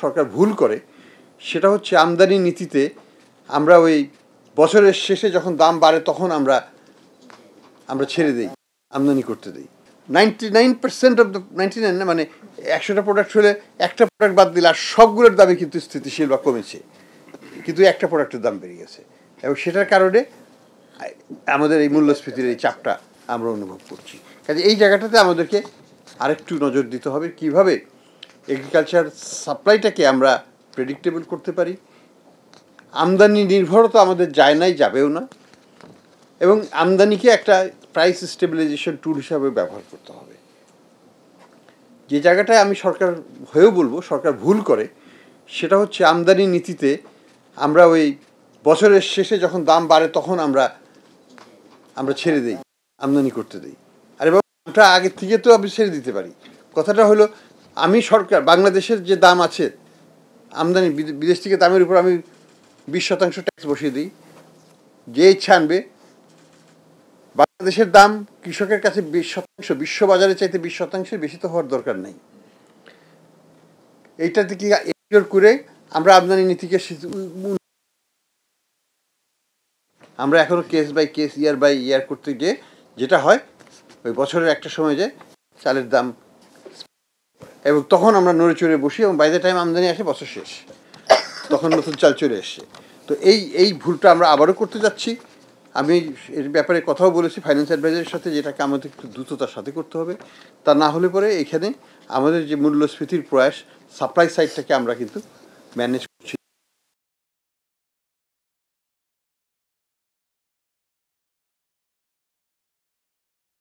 সরকার ভুল করে সেটা হচ্ছে আমদানি নীতিতে আমরা ওই বছরের শেষে যখন দাম বাড়ে তখন আমরা ছেড়ে দিই, আমদানি করতে দিই। 99% অফ দ্য 99 না, মানে 100টা প্রোডাক্ট হলে একটা প্রোডাক্ট বাদ দিলে আর সবগুলোর দামই কিন্তু স্থিতিশীল বা কমেছে, কিন্তু একটা প্রোডাক্টের দাম বেড়ে গেছে এবং সেটার কারণে আমাদের এই মূল্যস্ফীতির এই চাপটা আমরা অনুভব করছি। কাজে এই জায়গাটাতে আমাদেরকে আরেকটু নজর দিতে হবে কিভাবে এগ্রিকালচার সাপ্লাইটাকে আমরা প্রেডিক্টেবল করতে পারি, আমদানি নির্ভরতা আমাদের যায় নাই, যাবেও না, এবং আমদানিকে একটা প্রাইস স্টেবিলাইজেশন টুল হিসাবে ব্যবহার করতে হবে। যে জায়গাটায় আমি সরকার হয়েও বলবো সরকার ভুল করে সেটা হচ্ছে আমদানি নীতিতে আমরা ওই বছরের শেষে যখন দাম বাড়ে তখন আমরা ছেড়ে দিই, আমদানি করতে দিই। আরে বাবা, দামটা আগের থেকে তো আমি ছেড়ে দিতে পারি। কথাটা হলো আমি সরকার বাংলাদেশের যে দাম আছে আমদানি বিদেশ থেকে দামের উপর আমি 20% ট্যাক্স বসিয়ে দিই, যে ইচ্ছা আনবে। বাংলাদেশের দাম কৃষকের কাছে 20%, বিশ্ববাজারে চাইতে 20% বেশি তো হওয়ার দরকার নেই। এইটা থেকে এনশিওর করে আমরা আমদানি নীতিকে আমরা এখনো case by case, year by year করতে গিয়ে যেটা হয় ওই বছরের একটা সময় যে চালের দাম, এবং তখন আমরা নড়ে চড়ে বসি এবং বাই দ্য টাইম আমদানি আসে বছর শেষ, তখন নতুন চাল চলে এসছে। তো এই ভুলটা আমরা আবারও করতে যাচ্ছি। আমি এর ব্যাপারে কথাও বলেছি ফাইন্যান্স অ্যাডভাইজারের সাথে, যেটাকে আমাদের একটু দ্রুততার সাথে করতে হবে। তা না হলে পরে এখানে আমাদের যে মূল্যস্ফীতির প্রয়াস, সাপ্লাই সাইডটাকে আমরা কিন্তু ম্যানেজ